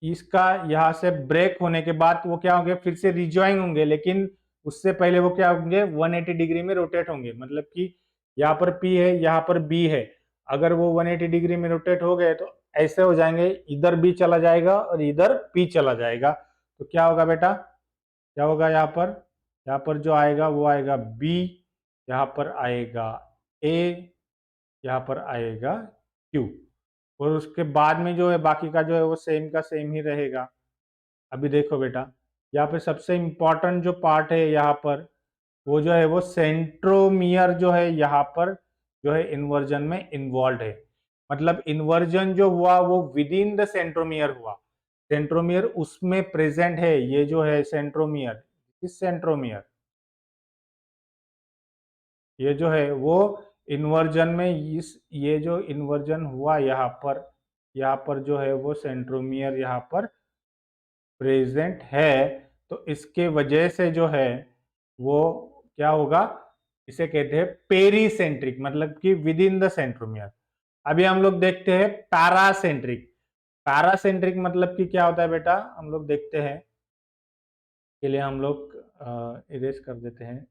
इसका यहाँ से ब्रेक होने के बाद वो क्या होंगे, फिर से रिजॉइन होंगे, लेकिन उससे पहले वो क्या होंगे, 180 डिग्री में रोटेट होंगे। मतलब कि यहाँ पर पी है, यहाँ पर बी है, अगर वो 180 डिग्री में रोटेट हो गए तो ऐसे हो जाएंगे, इधर बी चला जाएगा और इधर पी चला जाएगा। तो क्या होगा बेटा, क्या होगा यहाँ पर, यहाँ पर जो आएगा वो आएगा बी, यहाँ पर आएगा ए, यहाँ पर आएगा क्यू, और उसके बाद में जो है बाकी का जो है वो सेम का सेम ही रहेगा। अभी देखो बेटा, यहाँ पे सबसे इम्पोर्टेंट जो पार्ट है यहाँ पर, वो जो है वो सेंट्रोमियर जो है यहाँ पर जो है इन्वर्जन में इन्वॉल्व है। मतलब इन्वर्जन जो हुआ वो विद इन द सेंट्रोमियर हुआ, सेंट्रोमियर उसमें प्रेजेंट है। ये जो है सेंट्रोमियर, इस सेंट्रोमियर, ये जो है वो इन्वर्जन में, इस ये जो इन्वर्जन हुआ यहाँ पर जो है वो सेंट्रोमियर यहाँ पर प्रेजेंट है। तो इसके वजह से जो है वो क्या होगा, इसे कहते हैं पेरीसेंट्रिक, मतलब कि विद इन द सेंट्रोमियर। अभी हम लोग देखते हैं पैरासेंट्रिक। पैरासेंट्रिक मतलब कि क्या होता है बेटा, हम लोग देखते हैं, के लिए हम लोग इरेज कर देते हैं।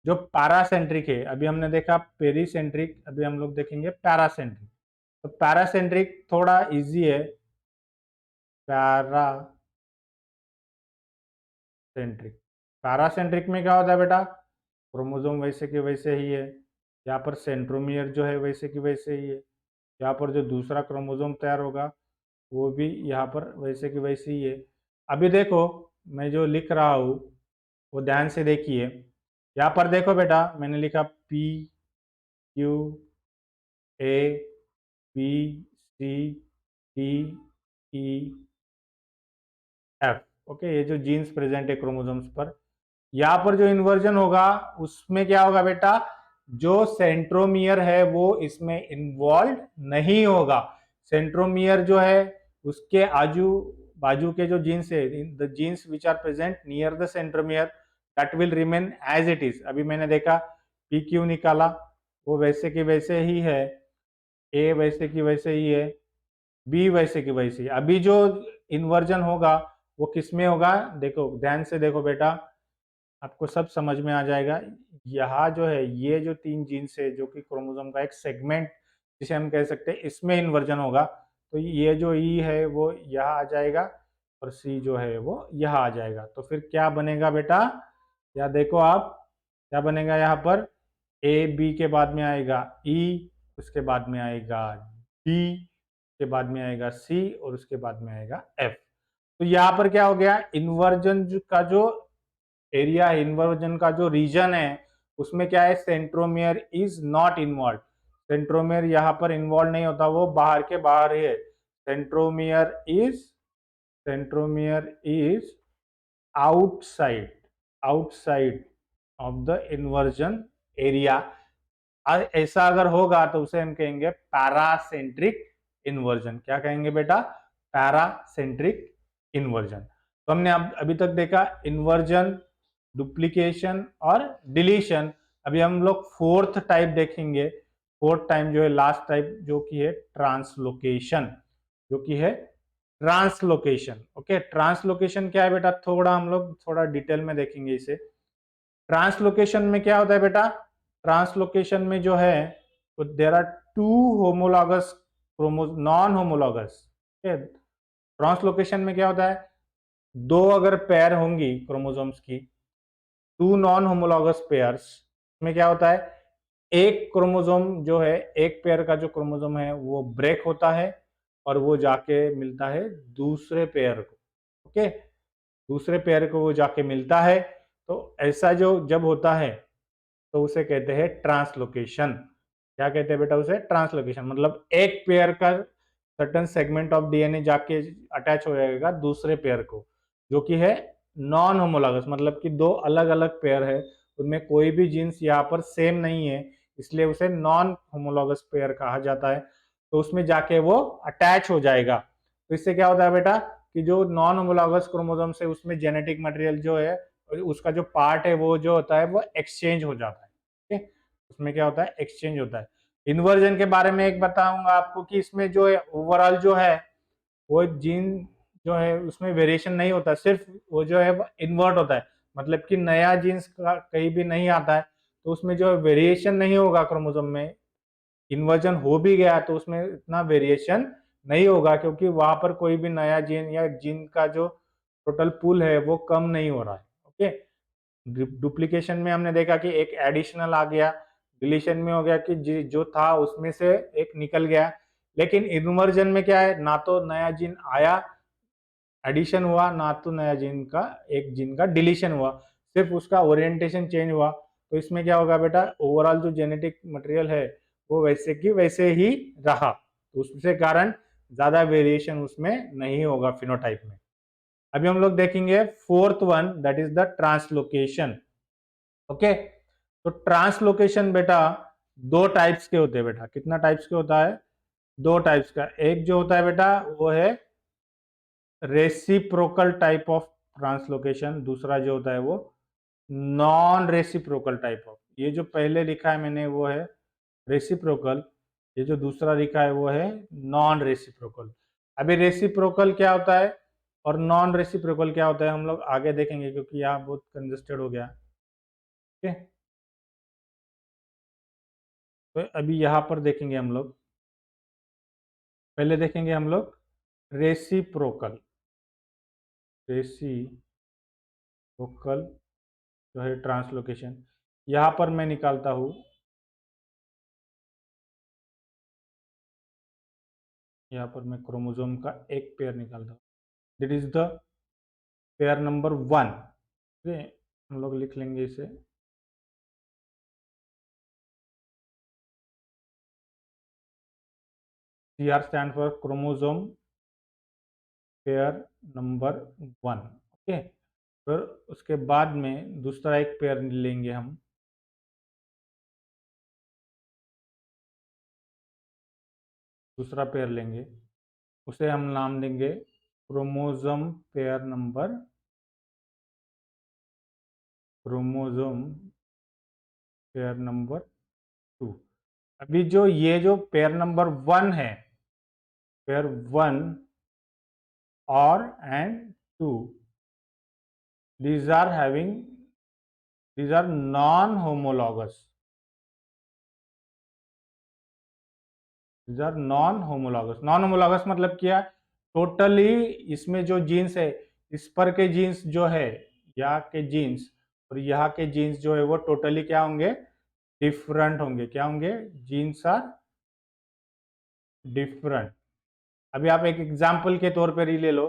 जो पैरासेंट्रिक है, अभी हमने देखा पेरीसेंट्रिक, अभी हम लोग देखेंगे पैरासेंट्रिक। तो पैरासेंट्रिक थोड़ा इजी है। पैरासेंट्रिक, पैरासेंट्रिक में क्या होता है बेटा, क्रोमोसोम वैसे के वैसे ही है, यहाँ पर सेंट्रोमियर जो है वैसे की वैसे ही है, यहाँ पर जो दूसरा क्रोमोसोम तैयार होगा वो भी यहाँ पर वैसे की वैसे ही है। अभी देखो मैं जो लिख रहा हूँ वो ध्यान से देखिए। यहाँ पर देखो बेटा, मैंने लिखा P Q A B C D E F. Okay, ये जो जीन्स प्रेजेंट है क्रोमोसोम्स पर, यहाँ पर जो इन्वर्जन होगा उसमें क्या होगा बेटा, जो सेंट्रोमियर है वो इसमें इन्वॉल्व नहीं होगा। सेंट्रोमियर जो है उसके आजू बाजू के जो जीन्स है, the genes which are present near the centromere, that will remain as it is. अभी मैंने देखा पी क्यू निकाला, वो वैसे के वैसे ही है, ए वैसे की वैसे ही है, बी वैसे की वैसे ही। अभी जो इन्वर्जन होगा वो किस में होगा, देखो ध्यान से देखो बेटा, आपको सब समझ में आ जाएगा। यहाँ जो है ये जो तीन जीन्स है जो कि क्रोमोसोम का एक सेगमेंट जिसे हम कह सकते हैं, इसमें इन्वर्जन होगा। तो ये जो ई है वो यहाँ आ जाएगा और सी जो है वो यहाँ आ जाएगा। तो फिर क्या बनेगा बेटा, या देखो आप क्या बनेगा, यहाँ पर ए बी के बाद में आएगा ई, उसके बाद में आएगा डी, के बाद में आएगा सी और उसके बाद में आएगा एफ। तो यहाँ पर क्या हो गया, इन्वर्जन का जो एरिया है, इन्वर्जन का जो रीजन है, उसमें क्या है, centromere is not involve. Centromere यहाँ पर इन्वॉल्व नहीं होता, वो बाहर के बाहर ही है। Centromere is outside outside of the inversion area. ऐसा अगर होगा तो उसे हम कहेंगे पैरासेंट्रिक इन्वर्जन। क्या कहेंगे बेटा, पैरासेंट्रिक इन्वर्जन। तो हमने अभी तक देखा इन्वर्जन, डुप्लीकेशन और डिलीशन। अभी हम लोग फोर्थ टाइप देखेंगे। फोर्थ टाइप जो है, लास्ट टाइप, जो कि है ट्रांसलोकेशन। जो कि है ट्रांसलोकेशन। ओके, ट्रांसलोकेशन क्या है बेटा, थोड़ा हम लोग थोड़ा डिटेल में देखेंगे इसे। ट्रांसलोकेशन में क्या होता है बेटा, ट्रांसलोकेशन में जो है, तो there are two homologous non homologous. Translocation में क्या होता है, दो अगर पेयर होंगी क्रोमोसोम्स की, टू नॉन होमोलॉगस पेयर्स में क्या होता है, एक क्रोमोसोम जो है, एक पेयर का जो क्रोमोसोम है वो ब्रेक होता है और वो जाके मिलता है दूसरे पेयर को। ओके, दूसरे पेयर को वो जाके मिलता है। तो ऐसा जो जब होता है तो उसे कहते हैं ट्रांसलोकेशन। क्या कहते हैं बेटा उसे, ट्रांसलोकेशन। मतलब एक पेयर का सर्टेन सेगमेंट ऑफ डीएनए जाके अटैच हो जाएगा दूसरे पेयर को, जो कि है नॉन होमोलॉगस, मतलब कि दो अलग अलग पेयर है, उनमें कोई भी जीन्स यहाँ पर सेम नहीं है, इसलिए उसे नॉन होमोलॉगस पेयर कहा जाता है। तो उसमें जाके वो अटैच हो जाएगा। तो इससे क्या होता है बेटा, कि जो नॉन होमोलॉगस क्रोमोसोम है उसमें जेनेटिक मटेरियल जो है, उसका जो पार्ट है वो जो होता है वो एक्सचेंज हो जाता है। ठीक है, उसमें क्या होता है, एक्सचेंज होता है। इन्वर्जन के बारे में एक बताऊंगा आपको कि इसमें जो है ओवरऑल जो है वो जीन जो है उसमें वेरिएशन नहीं होता, सिर्फ वो जो है इन्वर्ट होता है। मतलब कि नया जीन्स का कहीं भी नहीं आता है, तो उसमें जो वेरिएशन नहीं होगा क्रोमोसोम में। इन्वर्जन हो भी गया तो उसमें इतना वेरिएशन नहीं होगा, क्योंकि वहां पर कोई भी नया जीन या जीन का जो टोटल पूल है वो कम नहीं हो रहा है। ओके, डुप्लीकेशन में हमने देखा कि एक एडिशनल आ गया, डिलीशन में हो गया कि जो था उसमें से एक निकल गया। लेकिन इन्वर्जन में क्या है, ना तो नया जीन आया, एडिशन हुआ, ना तो नया जीन का, एक जीन का डिलीशन हुआ, सिर्फ उसका ओरिएंटेशन चेंज हुआ। तो इसमें क्या होगा बेटा, ओवरऑल जो जेनेटिक मटेरियल है वो वैसे की वैसे ही रहा, तो उसके कारण ज्यादा वेरिएशन उसमें नहीं होगा फिनोटाइप में। अभी हम लोग देखेंगे fourth one, that is the translocation. Okay, तो ट्रांसलोकेशन बेटा दो टाइप्स के होते हैं बेटा। कितना टाइप्स के होता है, दो टाइप्स का। एक जो होता है बेटा वो है रेसिप्रोकल टाइप ऑफ ट्रांसलोकेशन, दूसरा जो होता है वो नॉन रेसिप्रोकल टाइप ऑफ। ये जो पहले लिखा है मैंने वो है रेसिप्रोकल, ये जो दूसरा लिखा है वो है नॉन रेसिप्रोकल। अभी रेसिप्रोकल क्या होता है और नॉन रेसिप्रोकल क्या होता है हम लोग आगे देखेंगे, क्योंकि यहाँ बहुत कंजेस्टेड हो गया। ठीक है, तो अभी यहाँ पर देखेंगे हम लोग, पहले देखेंगे हम लोग रेसिप्रोकल। रेसिप्रोकल जो है ट्रांसलोकेशन, यहाँ पर मैं निकालता हूँ, यहाँ पर मैं क्रोमोसोम का एक पेयर निकालता हूँ, this is the pair number 1। ठीक है, हम लोग लिख लेंगे इसे, CR stand for chromosome pair number 1। Okay, फिर उसके बाद में दूसरा एक पेयर लेंगे हम, दूसरा पेयर लेंगे, उसे हम नाम देंगे chromosome pair number, chromosome pair number 2। अभी जो ये जो पेयर नंबर 1 है, पेयर 1 और and 2, these are having, these are non homologous, these are non homologous। Non homologous मतलब क्या, टोटली इसमें जो जीन्स है, इस पर के जीन्स जो है, यहाँ के जीन्स और यहाँ के जीन्स जो है वो टोटली क्या होंगे, डिफरेंट होंगे। क्या होंगे, जीन्स आर डिफरेंट। अभी आप एक एग्जाम्पल के तौर पर ही ले लो,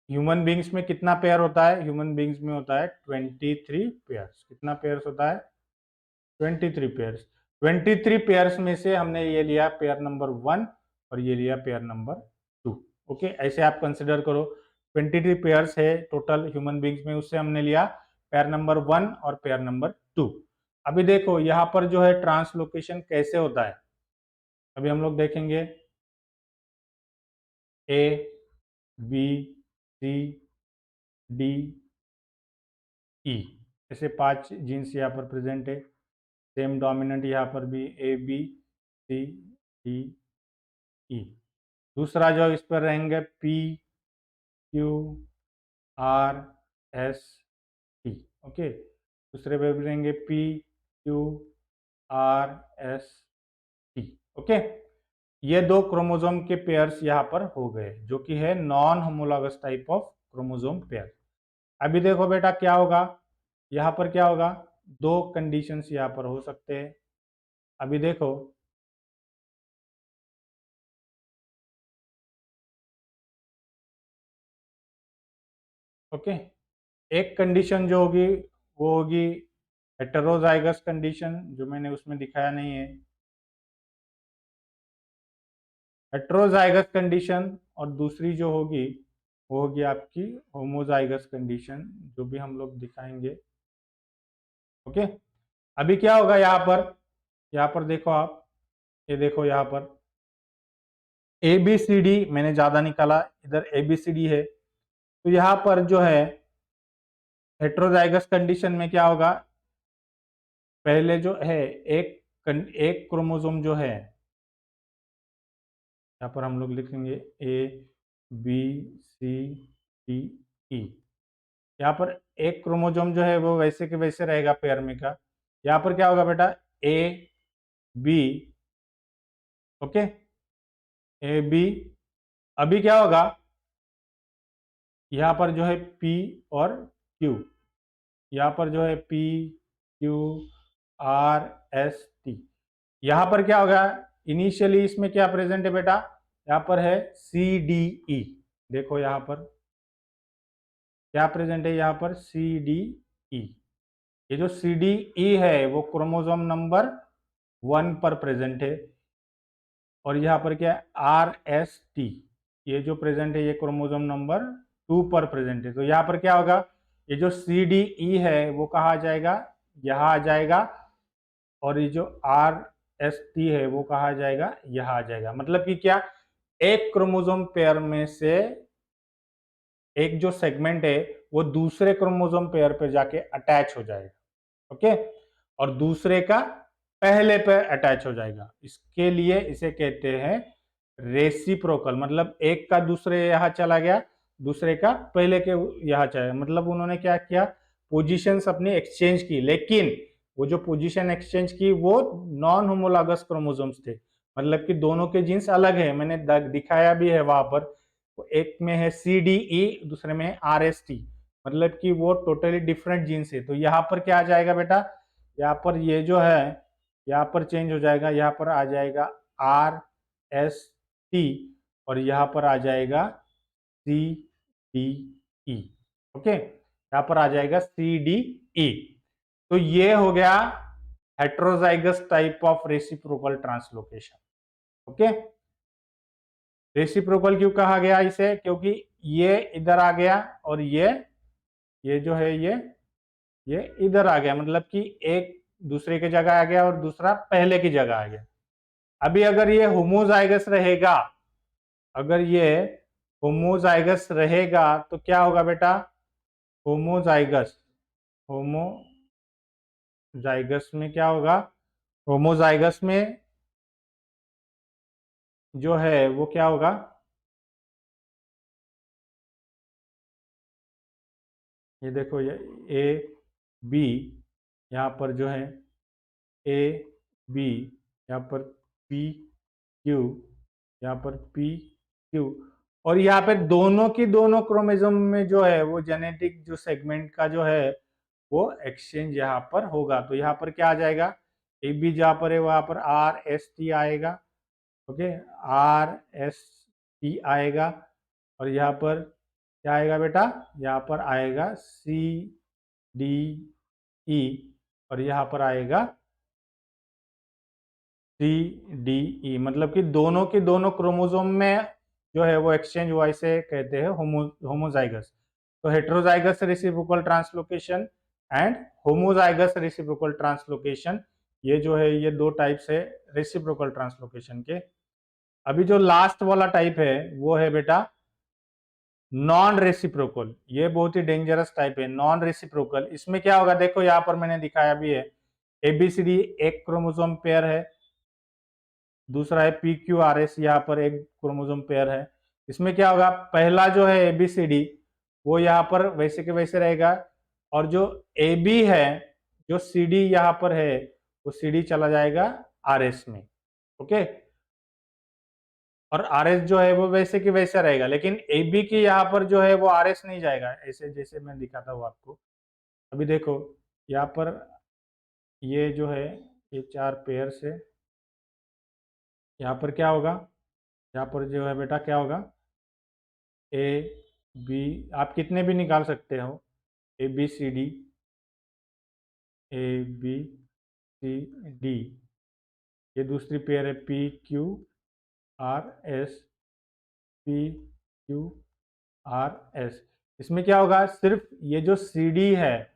ह्यूमन बींग्स में कितना पेयर होता है? ह्यूमन बींग्स में होता है 23 पेयर्स। कितना पेयर्स होता है? 23 पेयर्स। 23 पेयर्स में से हमने ये लिया पेयर नंबर 1 और ये लिया पेयर नंबर 2। ओके, ऐसे आप कंसिडर करो 23 पेयर्स है टोटल ह्यूमन बींग्स में, उससे हमने लिया पेयर नंबर 1 और पेयर नंबर 2। अभी देखो यहाँ पर जो है ट्रांसलोकेशन कैसे होता है, अभी हम लोग देखेंगे। ए, बी, सी, डी, ई, ऐसे 5 जीन्स यहाँ पर प्रेजेंट है। सेम डोमिनेंट यहाँ पर भी ए, बी, सी, डी, ई। दूसरा जो इस पर रहेंगे P, Q, R, S, T. Okay, दूसरे पे भी रहेंगे P, Q, R, S, T. Okay, ये 2 क्रोमोसोम के पेयर्स यहाँ पर हो गए, जो कि है non homologous type of chromosome pair. अभी देखो बेटा क्या होगा, यहाँ पर क्या होगा, 2 कंडीशंस यहाँ पर हो सकते हैं। अभी देखो ओके, एक कंडीशन जो होगी वो होगी हेटेरोजाइगस कंडीशन, जो मैंने उसमें दिखाया नहीं है, हेटेरोजाइगस कंडीशन। और दूसरी जो होगी वो होगी आपकी होमोजाइगस कंडीशन, जो भी हम लोग दिखाएंगे। ओके, अभी क्या होगा यहाँ पर देखो आप, ये देखो यहाँ पर ए बी सी डी मैंने ज्यादा निकाला, इधर ए बी सी डी है, तो यहाँ पर जो है हेटेरोजाइगस कंडीशन में क्या होगा, पहले जो है एक क्रोमोसोम जो है, यहाँ पर हम लोग लिखेंगे ए, बी, सी, डी, ई। यहाँ पर एक क्रोमोसोम जो है वो वैसे के वैसे रहेगा पेयर में का। यहाँ पर क्या होगा बेटा, ए, बी, ओके, ए, बी। अभी क्या होगा, यहाँ पर जो है पी और क्यू, यहाँ पर जो है P, Q, R, S, T. यहाँ पर क्या होगा, इनिशियली इसमें क्या प्रेजेंट है बेटा, यहाँ पर है सी, डी, ई। देखो यहाँ पर क्या प्रेजेंट है, यहाँ पर सी, डी, ई। ये जो सी, डी, ई है वो क्रोमोसोम नंबर 1 पर प्रेजेंट है, और यहाँ पर क्या है आर, एस, टी, ये जो प्रेजेंट है ये क्रोमोसोम नंबर 2 पर प्रेजेंट है। तो यहाँ पर क्या होगा, ये जो सी, डी, ई है वो कहाँ आ जाएगा, यहाँ आ जाएगा, और ये जो आर, एस, टी है वो कहाँ आ जाएगा, यहाँ आ जाएगा। मतलब कि क्या, एक क्रोमोसोम पेयर में से एक जो सेगमेंट है वो दूसरे क्रोमोसोम पेयर पे जाके अटैच हो जाएगा। ओके, और दूसरे का पहले पे अटैच हो जाएगा। इसके लिए इसे कहते हैं रेसिप्रोकल, मतलब एक का दूसरे यहाँ चला गया, दूसरे का पहले के यहाँ चला गया। मतलब उन्होंने क्या किया, पोजीशंस अपनी एक्सचेंज की, लेकिन वो जो पोजीशन एक्सचेंज की वो नॉन होमोलॉगस क्रोमोसोम्स थे, मतलब कि दोनों के जीन्स अलग है। मैंने दिखाया भी है वहां पर, एक में है सी, डी, ई, दूसरे में है आर, एस, टी, मतलब कि वो टोटली डिफरेंट जीन्स है। तो यहाँ पर क्या आ जाएगा बेटा, यहाँ पर ये जो है यहाँ पर चेंज हो जाएगा, यहाँ पर आ जाएगा आर, एस, टी, और यहाँ पर आ जाएगा सी, डी, ई। ओके, यहाँ पर आ जाएगा सी, डी, ई। तो ये हो गया heterozygous type of reciprocal translocation. Okay, reciprocal क्यों कहा गया इसे, क्योंकि ये इधर आ गया और ये जो है ये इधर आ गया, मतलब कि एक दूसरे की जगह आ गया और दूसरा पहले की जगह आ गया। अभी अगर ये होमोजाइगस रहेगा, अगर ये होमोजाइगस रहेगा तो क्या होगा बेटा, होमोजाइगस, होमोजाइगस में क्या होगा, होमोजाइगस में जो है वो क्या होगा, ये देखो ये ए, बी, यहाँ पर जो है ए, बी, यहाँ पर पी, क्यू, यहाँ पर पी, क्यू, और यहाँ पे दोनों की दोनों क्रोमोसोम में जो है वो जेनेटिक जो सेगमेंट का जो है वो एक्सचेंज यहाँ पर होगा। तो यहाँ पर क्या आ जाएगा, ए बी जहाँ पर है वहां पर आर, एस, टी आएगा। ओके, आर, एस, टी आएगा, और यहाँ पर क्या आएगा बेटा, यहाँ पर आएगा CDE और यहाँ पर आएगा CDE, मतलब कि दोनों के दोनों क्रोमोसोम में जो है वो एक्सचेंज हुआ, इसे कहते हैं होमोजाइगस। तो heterozygous reciprocal translocation and homozygous reciprocal translocation, ये जो है ये दो टाइप्स है रेसिप्रोकल ट्रांसलोकेशन के। अभी जो लास्ट वाला टाइप है वो है बेटा नॉन रेसिप्रोकल। ये बहुत ही डेंजरस टाइप है नॉन रेसिप्रोकल। इसमें क्या होगा, देखो यहाँ पर मैंने दिखाया भी है, ABCD एक क्रोमोसोम पेयर है, दूसरा है PQRS, यहाँ पर एक क्रोमोसोम पेयर है। इसमें क्या होगा, पहला जो है ABCD वो यहाँ पर वैसे के वैसे रहेगा, और जो AB है, जो CD यहाँ पर है, वो CD चला जाएगा RS में। ओके, और RS जो है वो वैसे कि वैसे रहेगा, लेकिन AB की यहाँ पर जो है वो RS नहीं जाएगा, ऐसे जैसे मैं दिखाता हूँ आपको। अभी देखो यहाँ पर ये जो है ये 4 पेयर से, यहाँ पर क्या होगा, यहाँ पर जो है बेटा क्या होगा, AB, आप कितने भी निकाल सकते हो, ABCD ABCD। ये दूसरी पेयर है PQRS PQRS। इसमें क्या होगा, सिर्फ ये जो CD है,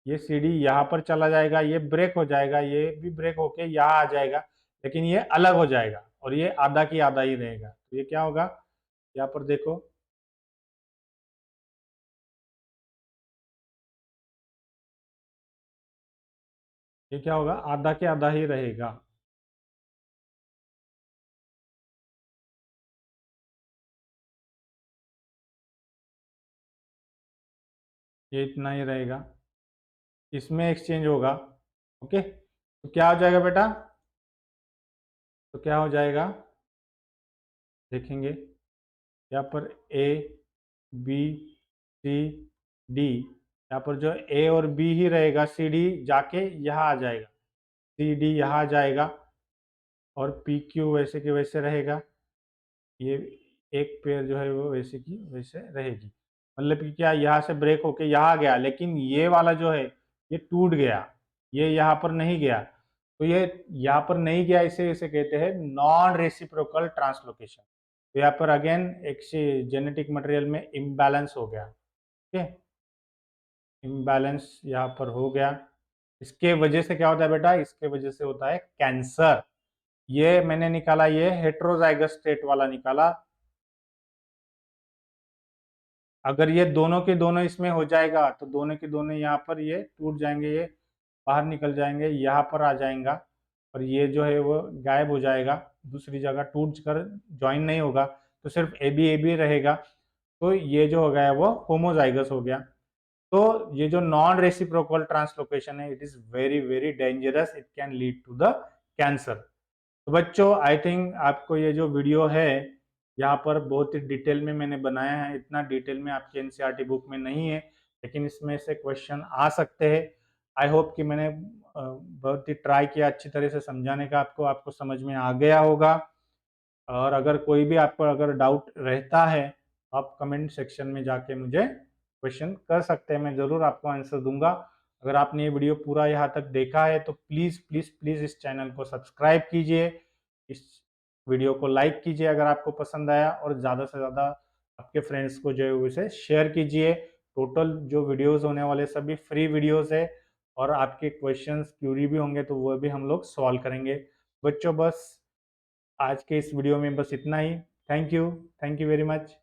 ये CD यहाँ पर चला जाएगा, ये ब्रेक हो जाएगा, ये भी ब्रेक होके यहाँ आ जाएगा, लेकिन ये अलग हो जाएगा और ये आधा की आधा ही रहेगा। तो ये क्या होगा, यहाँ पर देखो, ये क्या होगा, आधा के आधा ही रहेगा। ये इतना ही रहेगा, इसमें एक्सचेंज होगा। ओके, तो क्या हो जाएगा बेटा, तो क्या हो जाएगा देखेंगे, यहाँ पर ABCD, यहाँ पर जो A और B ही रहेगा, CD जाके यहाँ आ जाएगा, CD यहाँ आ जाएगा, और PQ वैसे के वैसे रहेगा। ये एक पेयर जो है वो वैसे की वैसे रहेगी, मतलब कि क्या, यहाँ से ब्रेक होके यहाँ आ गया, लेकिन ये वाला जो है ये टूट गया, ये यहाँ पर नहीं गया। तो ये यहाँ पर नहीं गया, इसे इसे कहते हैं नॉन रेसिप्रोकल ट्रांसलोकेशन। तो यहाँ पर अगेन एक जेनेटिक मटेरियल में इम्बैलेंस हो गया। ठीक है, इम्बैलेंस यहाँ पर हो गया। इसके वजह से क्या होता है बेटा, इसके वजह से होता है कैंसर। ये मैंने निकाला, ये हेटेरोजाइगस स्टेट वाला निकाला। अगर ये दोनों के दोनों इसमें हो जाएगा तो दोनों के दोनों यहाँ पर ये टूट जाएंगे, ये बाहर निकल जाएंगे, यहाँ पर आ जाएगा, और ये जो है वो गायब हो जाएगा, दूसरी जगह टूट कर ज्वाइन नहीं होगा, तो सिर्फ AB AB रहेगा। तो ये जो हो गया वो होमोजाइगस हो गया। तो ये जो नॉन रेसिप्रोकल ट्रांसलोकेशन है, it is very very dangerous, it can lead to the cancer. तो बच्चों, आई थिंक आपको ये जो वीडियो है यहाँ पर बहुत ही डिटेल में मैंने बनाया है, इतना डिटेल में आपके NCERT बुक में नहीं है, लेकिन इसमें से क्वेश्चन आ सकते हैं। आई होप कि मैंने बहुत ही ट्राई किया अच्छी तरह से समझाने का, आपको आपको समझ में आ गया होगा। और अगर कोई भी आपको अगर डाउट रहता है, आप कमेंट सेक्शन में जाके मुझे क्वेश्चन कर सकते हैं, मैं ज़रूर आपको आंसर दूंगा। अगर आपने ये वीडियो पूरा यहाँ तक देखा है तो प्लीज़ प्लीज़ प्लीज़ इस चैनल को सब्सक्राइब कीजिए, इस वीडियो को लाइक कीजिए अगर आपको पसंद आया, और ज़्यादा से ज़्यादा आपके फ्रेंड्स को जो है उसे शेयर कीजिए। टोटल जो वीडियोस होने वाले सभी फ्री वीडियोस है, और आपके क्वेश्चंस क्यूरी भी होंगे तो वो भी हम लोग सॉल्व करेंगे। बच्चों, बस आज के इस वीडियो में बस इतना ही। Thank you very much.